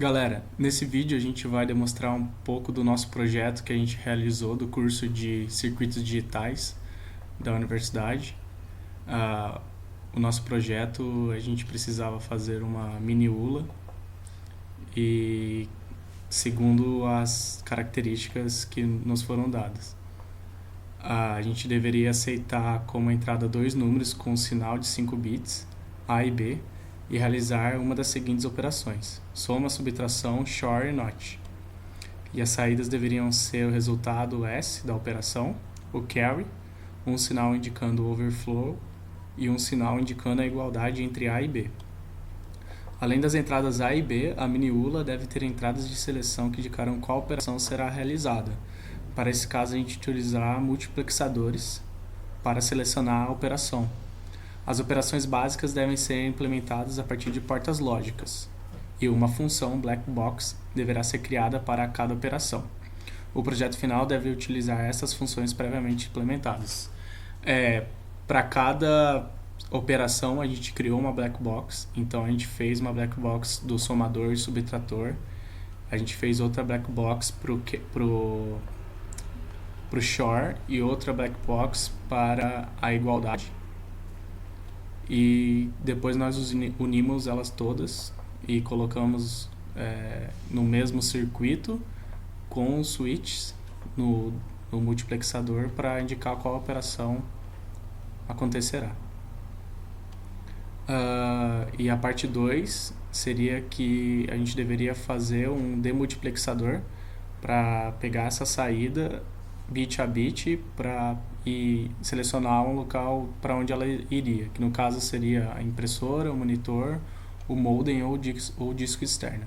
Galera, nesse vídeo a gente vai demonstrar um pouco do nosso projeto que a gente realizou do curso de Circuitos Digitais da universidade. O nosso projeto, a gente precisava fazer uma mini ULA e segundo as características que nos foram dadas. A gente deveria aceitar como entrada dois números com sinal de 5 bits, A e B, e realizar uma das seguintes operações: soma, subtração, XOR e NOT. E as saídas deveriam ser o resultado S da operação, o carry, um sinal indicando o overflow e um sinal indicando a igualdade entre A e B. Além das entradas A e B, a mini-ULA deve ter entradas de seleção que indicarão qual operação será realizada. Para esse caso, a gente utilizará multiplexadores para selecionar a operação. As operações básicas devem ser implementadas a partir de portas lógicas, e uma função black box deverá ser criada para cada operação. O projeto final deve utilizar essas funções previamente implementadas. Para cada operação, a gente criou uma black box, então a gente fez uma black box do somador e subtrator, a gente fez outra black box pro XOR e outra black box para a igualdade. E depois nós unimos elas todas e colocamos no mesmo circuito com os switches no multiplexador para indicar qual operação acontecerá. E a parte 2 seria que a gente deveria fazer um demultiplexador para pegar essa saída bit a bit e selecionar um local para onde ela iria, que no caso seria a impressora, o monitor, o modem ou disco externo.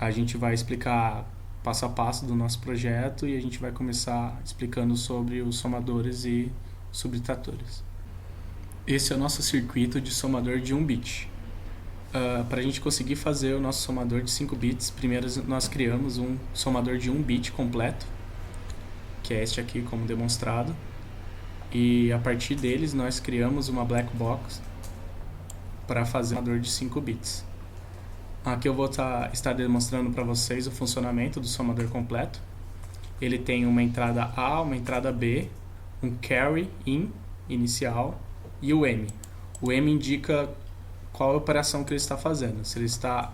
A gente vai explicar passo a passo do nosso projeto e a gente vai começar explicando sobre os somadores e subtratores. Esse é o nosso circuito de somador de 1 bit. Para a gente conseguir fazer o nosso somador de 5 bits, primeiro nós criamos um somador de 1 bit completo, que é este aqui como demonstrado, e a partir deles nós criamos uma black box para fazer um somador de 5 bits. Aqui eu vou estar demonstrando para vocês o funcionamento do somador completo. Ele tem uma entrada A, uma entrada B, um carry in inicial e o M. O M indica qual é a operação que ele está fazendo, se ele está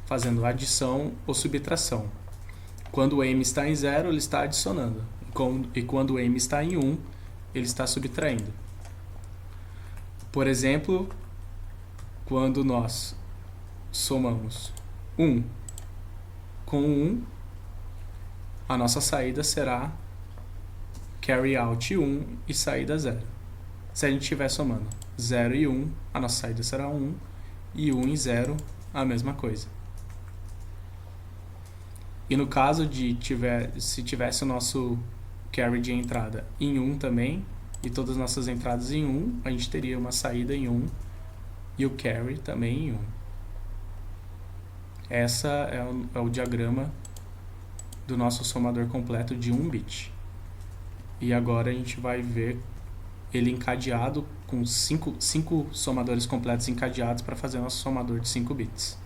fazendo adição ou subtração. Quando o M está em 0, ele está adicionando. E quando o M está em 1, ele está subtraindo. Por exemplo, quando nós somamos 1 com 1, a nossa saída será carry out 1 e saída 0. Se a gente estiver somando 0 e 1, a nossa saída será 1, e 1 e 0, a mesma coisa. E no caso de se tivesse o nosso carry de entrada em 1 também, e todas as nossas entradas em 1, a gente teria uma saída em 1 e o carry também em 1. Essa é o diagrama do nosso somador completo de 1 bit. E agora a gente vai ver ele encadeado com 5 somadores completos encadeados para fazer nosso somador de 5 bits.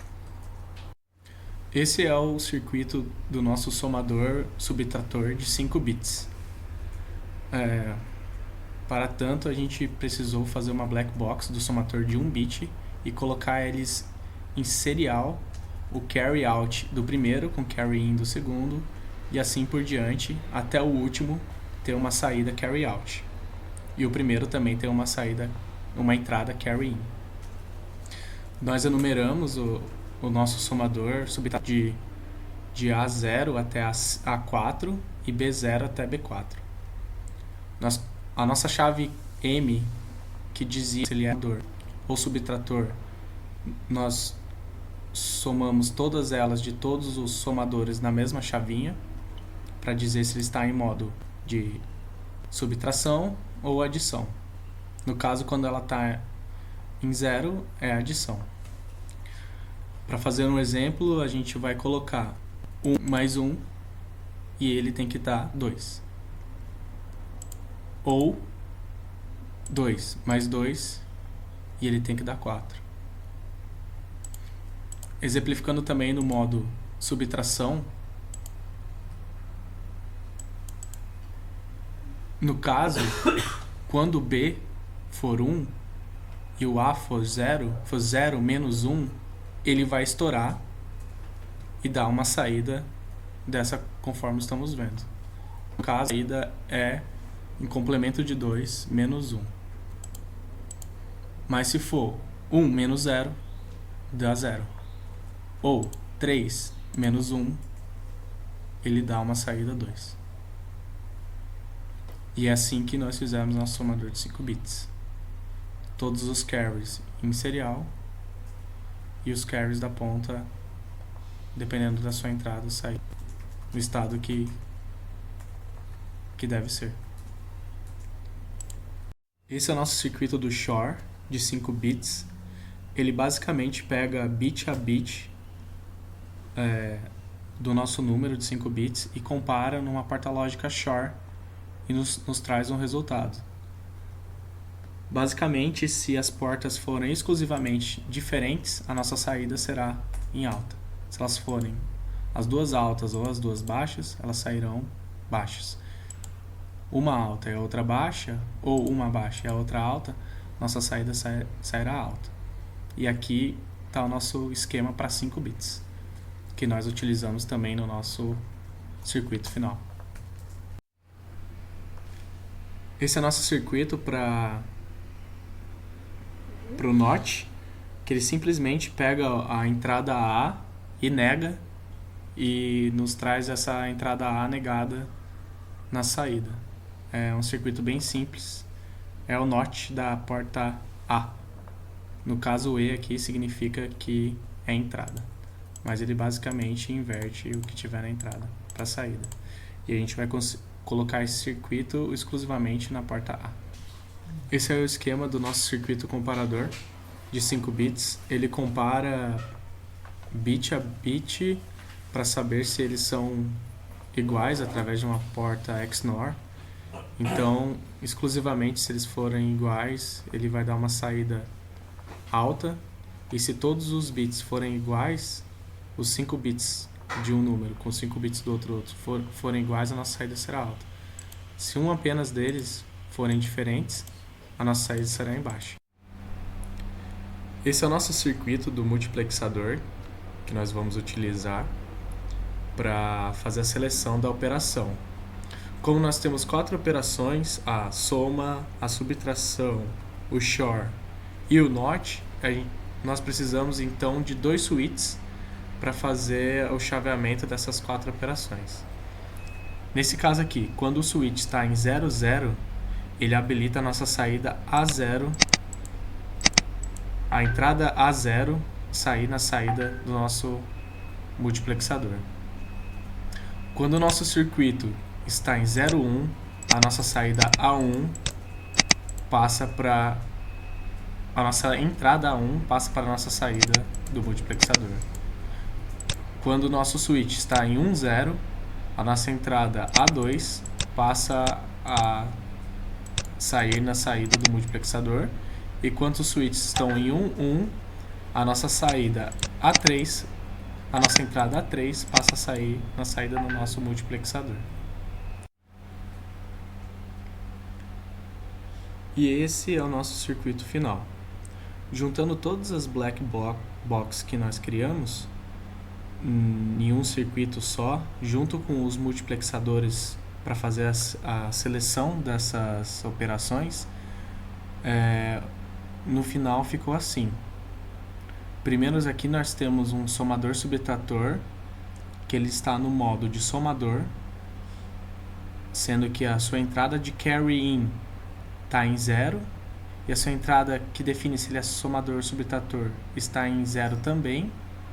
Esse é o circuito do nosso somador subtrator de 5 bits. Para tanto, a gente precisou fazer uma black box do somador de 1 bit e colocar eles em serial, o carry out do primeiro com carry in do segundo e assim por diante, até o último ter uma saída carry out. E o primeiro também tem uma entrada carry in. Nós enumeramos o nosso somador subtrator de A0 até A4 e B0 até B4. A nossa chave M, que dizia se ele é ador ou subtrator, nós somamos todas elas de todos os somadores na mesma chavinha para dizer se ele está em modo de subtração ou adição. No caso, quando ela está em 0, é adição. Para fazer um exemplo, a gente vai colocar 1 mais 1 e ele tem que dar 2. Ou 2 mais 2 e ele tem que dar 4. Exemplificando também no modo subtração, no caso, quando B for 1 e o A for 0 menos 1, ele vai estourar e dar uma saída dessa conforme estamos vendo. No caso, a saída é em complemento de 2 menos 1. Mas se for 1 menos 0, dá 0. Ou 3 menos 1, ele dá uma saída 2. E é assim que nós fizemos nosso somador de 5 bits. Todos os carries em serial e os carries da ponta, dependendo da sua entrada, sair no estado que deve ser. Esse é o nosso circuito do Shor de 5 bits. Ele basicamente pega bit a bit do nosso número de 5 bits e compara numa porta lógica Shor e nos traz um resultado. Basicamente, se as portas forem exclusivamente diferentes, a nossa saída será em alta. Se elas forem as duas altas ou as duas baixas, elas sairão baixas. Uma alta e a outra baixa, ou uma baixa e a outra alta, nossa saída sairá alta. E aqui está o nosso esquema para 5 bits, que nós utilizamos também no nosso circuito final. Esse é o nosso circuito para o NOT, que ele simplesmente pega a entrada A e nega, e nos traz essa entrada A negada na saída. É um circuito bem simples, é o NOT da porta A. No caso, o E aqui significa que é entrada, mas ele basicamente inverte o que tiver na entrada para a saída. E a gente vai colocar esse circuito exclusivamente na porta A. Esse é o esquema do nosso circuito comparador de 5 bits. Ele compara bit a bit para saber se eles são iguais através de uma porta XNOR. Então, exclusivamente se eles forem iguais, ele vai dar uma saída alta. E se todos os bits forem iguais, os 5 bits de um número com 5 bits do outro forem iguais, a nossa saída será alta. Se um apenas deles forem diferentes, a nossa saída será em baixa. Esse é o nosso circuito do multiplexador que nós vamos utilizar para fazer a seleção da operação. Como nós temos 4 operações, a soma, a subtração, o XOR e o NOT, nós precisamos então de 2 switches para fazer o chaveamento dessas 4 operações. Nesse caso aqui, quando o switch está em 0, 0, ele habilita a nossa saída A0, a entrada A0 sair na saída do nosso multiplexador. Quando o nosso circuito está em 0, 1, a nossa saída A1 passa para a nossa entrada A1 passa para a nossa saída do multiplexador. Quando o nosso switch está em 1, 0, a nossa entrada A2 passa a sair na saída do multiplexador. E quando os switches estão em 1, 1, a nossa saída A3, a nossa entrada A3 passa a sair na saída do nosso multiplexador. E esse é o nosso circuito final. Juntando todas as black box que nós criamos em um circuito só, junto com os multiplexadores para fazer a seleção dessas operações, no final ficou assim. Primeiro aqui nós temos um somador subtrator, que ele está no modo de somador, sendo que a sua entrada de carry in está em 0, e a sua entrada que define se ele é somador ou subtrator está em 0 também,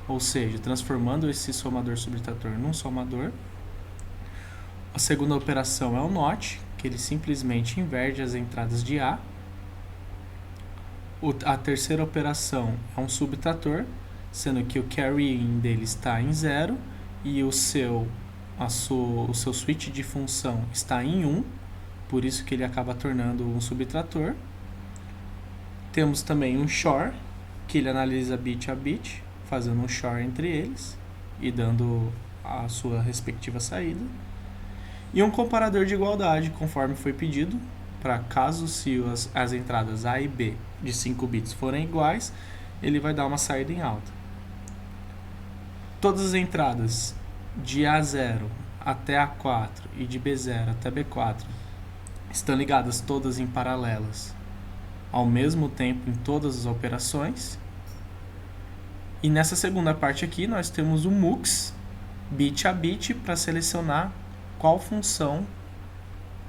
ou seja, transformando esse somador subtrator num somador. A segunda operação é o NOT, que ele simplesmente inverte as entradas de A. A terceira operação é um subtrator, sendo que o carry in dele está em 0 e o seu switch de função está em 1, por isso que ele acaba tornando um subtrator. Temos também um XOR, que ele analisa bit a bit, fazendo um short entre eles e dando a sua respectiva saída. E um comparador de igualdade, conforme foi pedido, para caso se as entradas A e B de 5 bits forem iguais, ele vai dar uma saída em alta. Todas as entradas de A0 até A4 e de B0 até B4 estão ligadas todas em paralelas ao mesmo tempo em todas as operações. E nessa segunda parte aqui nós temos o MUX bit a bit para selecionar qual função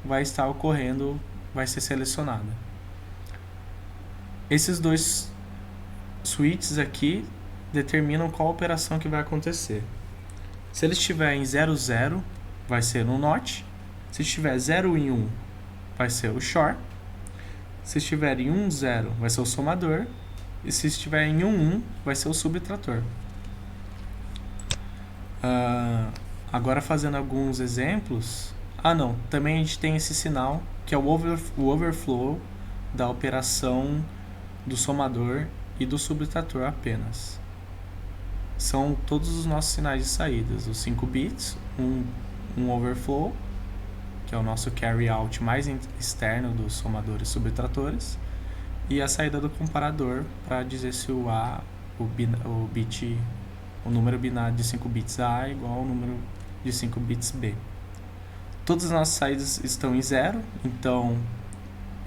vai estar ocorrendo, vai ser selecionada. Esses dois switches aqui determinam qual operação que vai acontecer. Se ele estiver em 0, 0, vai ser no NOT. Se estiver 0 em 1, vai ser o SHOR. Se estiver em 1, 0, vai ser o somador. E se estiver em 1, 1, vai ser o subtrator. Agora fazendo alguns exemplos. Não, também a gente tem esse sinal que é o overflow da operação do somador e do subtrator apenas. São todos os nossos sinais de saídas, os 5 bits, um overflow, que é o nosso carry out mais externo dos somadores e subtratores, e a saída do comparador para dizer se o A, o número binário de 5 bits A é igual ao número de 5 bits B. Todas as nossas saídas estão em 0, então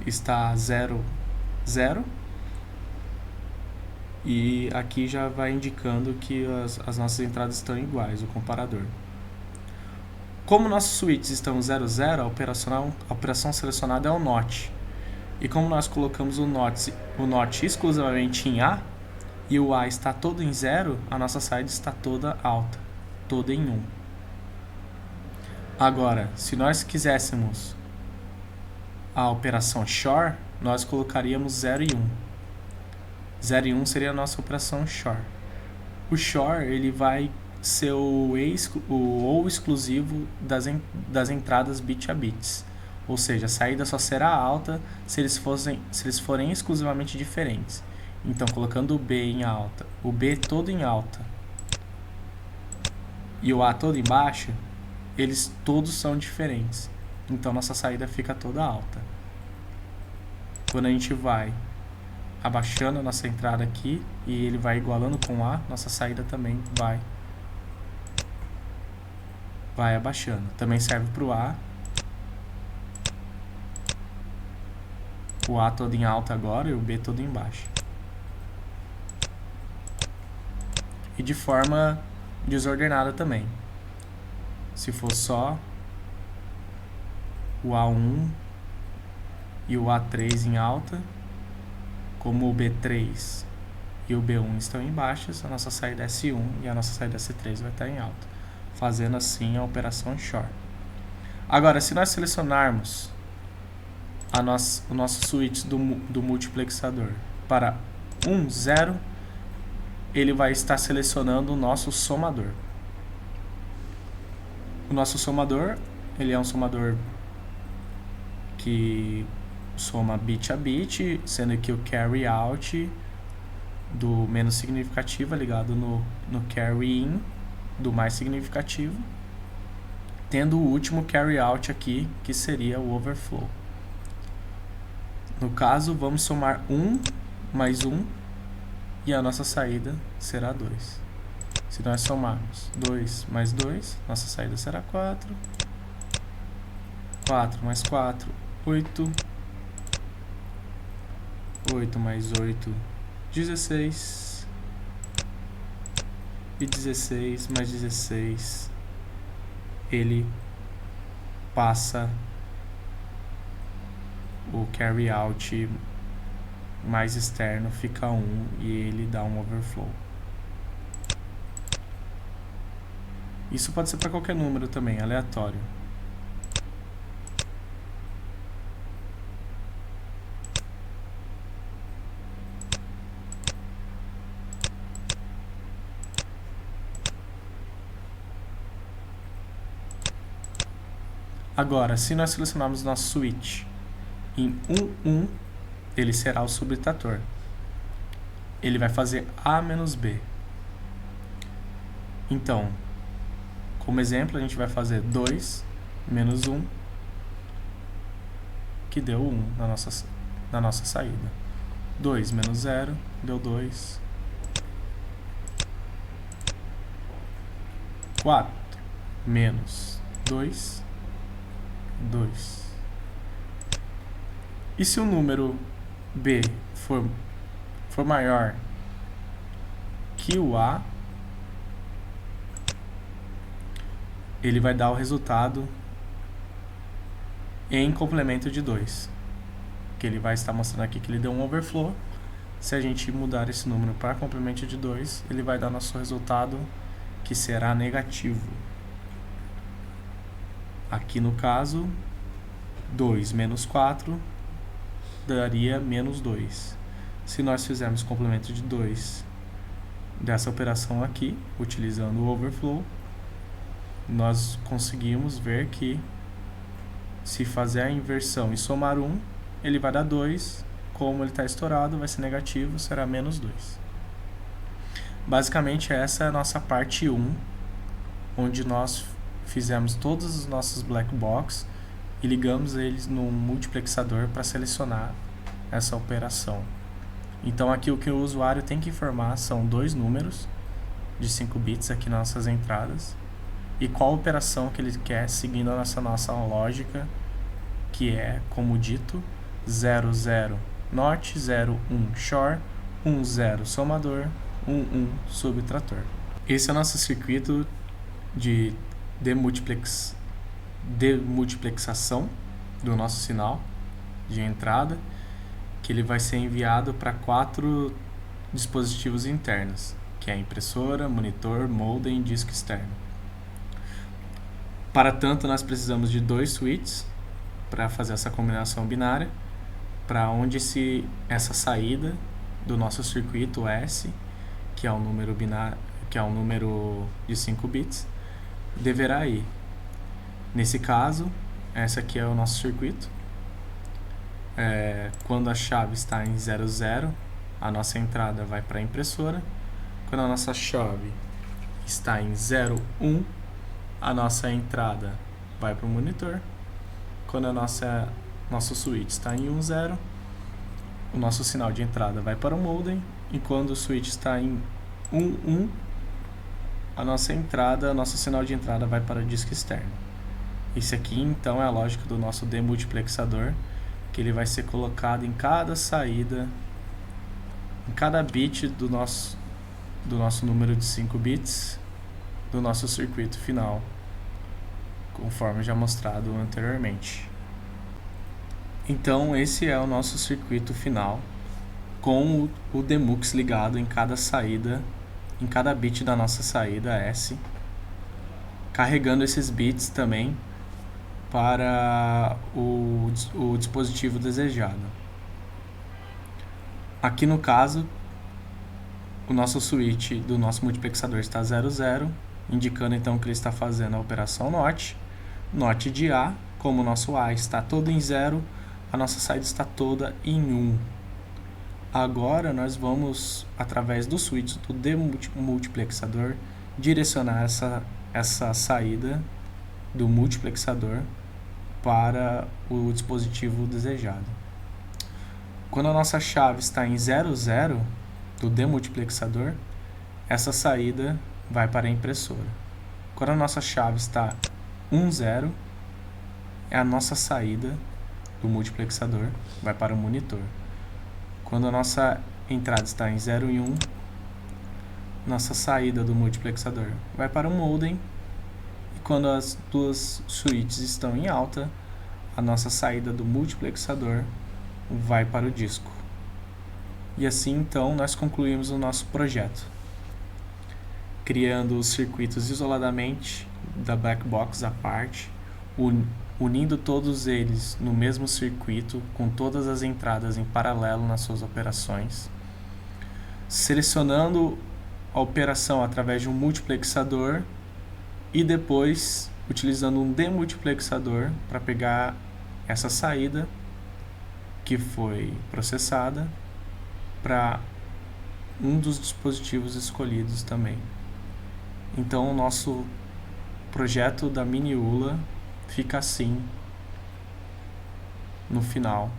está 0, 0. E aqui já vai indicando que as nossas entradas estão iguais, o comparador. Como nossos switches estão 0, 0, a operação selecionada é o NOT. E como nós colocamos o NOT exclusivamente em A, e o A está todo em 0, a nossa saída está toda alta, toda em 1. Agora, se nós quiséssemos a operação SHOR, nós colocaríamos 0 e 1. 0 e 1 seria a nossa operação SHOR. O SHOR ele vai ser o ou exclusivo das entradas bit a bits. Ou seja, a saída só será alta se eles forem exclusivamente diferentes. Então, colocando o B em alta, o B todo em alta e o A todo em baixo, eles todos são diferentes. Então, nossa saída fica toda alta. Quando a gente vai abaixando a nossa entrada aqui e ele vai igualando com A, nossa saída também vai abaixando. Também serve para o A. O A todo em alta agora e o B todo em baixo. E de forma desordenada também. Se for só o A1 e o A3 em alta, como o B3 e o B1 estão em baixas, a nossa saída S1 e a nossa saída S3 vai estar em alta, fazendo assim a operação SHOR. Agora, se nós selecionarmos o nosso switch do multiplexador para 1, 0, ele vai estar selecionando o nosso somador. O nosso somador, ele é um somador que soma bit a bit, sendo que o carry out do menos significativo é ligado no carry in do mais significativo, tendo o último carry out aqui, que seria o overflow. No caso, vamos somar 1 mais 1 e a nossa saída será 2. Se nós somarmos 2 mais 2, nossa saída será 4. 4 mais 4, 8. 8 mais 8, 16. E 16 mais 16, ele passa o carry out mais externo, fica 1 e ele dá um overflow. Isso pode ser para qualquer número também, aleatório. Agora, se nós selecionarmos nosso switch em 1, 1, ele será o subtrator. Ele vai fazer A menos B. Então, como exemplo, a gente vai fazer 2 menos 1, que deu 1 na nossa saída. 2 menos 0 deu 2. 4 menos 2, 2. E se o número B for maior que o A, ele vai dar o resultado em complemento de 2. Que ele vai estar mostrando aqui que ele deu um overflow. Se a gente mudar esse número para complemento de 2, ele vai dar nosso resultado, que será negativo. Aqui no caso, 2 menos 4 daria menos 2. Se nós fizermos complemento de 2 dessa operação aqui, utilizando o overflow, nós conseguimos ver que se fazer a inversão e somar 1, ele vai dar 2. Como ele está estourado, vai ser negativo, será menos 2. Basicamente, essa é a nossa parte 1, onde nós fizemos todos os nossos black box e ligamos eles no multiplexador para selecionar essa operação. Então, aqui o que o usuário tem que informar são 2 números de 5 bits aqui nas nossas entradas e qual operação que ele quer seguindo a nossa lógica, que é, como dito, 00 NOT, 01 SHOR, 10 somador, 11 subtrator. Esse é o nosso circuito de demultiplexação do nosso sinal de entrada, que ele vai ser enviado para 4 dispositivos internos, que é a impressora, monitor, modem e disco externo. Para tanto, nós precisamos de 2 switches para fazer essa combinação binária, para onde essa saída do nosso circuito S, que é um número binário, que é um número de 5 bits, deverá ir. Nesse caso, esse aqui é o nosso circuito. Quando a chave está em 00, a nossa entrada vai para a impressora. Quando a nossa chave está em 01, a nossa entrada vai para o monitor. Quando nosso switch está em 10, o nosso sinal de entrada vai para o modem. E quando o switch está em 11, nosso sinal de entrada vai para o disco externo. Esse aqui, então, é a lógica do nosso demultiplexador, que ele vai ser colocado em cada saída, em cada bit do nosso número de 5 bits do nosso circuito final, conforme já mostrado anteriormente. Então, esse é o nosso circuito final, com o demux ligado em cada saída, em cada bit da nossa saída S, carregando esses bits também para o dispositivo desejado. Aqui no caso, o nosso switch do nosso multiplexador está 00, indicando então que ele está fazendo a operação NOT. NOT de A, como o nosso A está todo em 0, a nossa saída está toda em 1. Agora nós vamos, através do switch do demultiplexador, direcionar essa saída do multiplexador para o dispositivo desejado. Quando a nossa chave está em 00 do demultiplexador, essa saída vai para a impressora. Quando a nossa chave está 10, é a nossa saída do multiplexador, vai para o monitor. Quando a nossa entrada está em 0 e 1, nossa saída do multiplexador vai para o modem. E quando as duas switches estão em alta, a nossa saída do multiplexador vai para o disco. E assim, então, nós concluímos o nosso projeto, criando os circuitos isoladamente, da black box à parte, unindo todos eles no mesmo circuito, com todas as entradas em paralelo nas suas operações, selecionando a operação através de um multiplexador e depois utilizando um demultiplexador para pegar essa saída que foi processada para um dos dispositivos escolhidos também. Então o nosso projeto da mini ULA fica assim no final.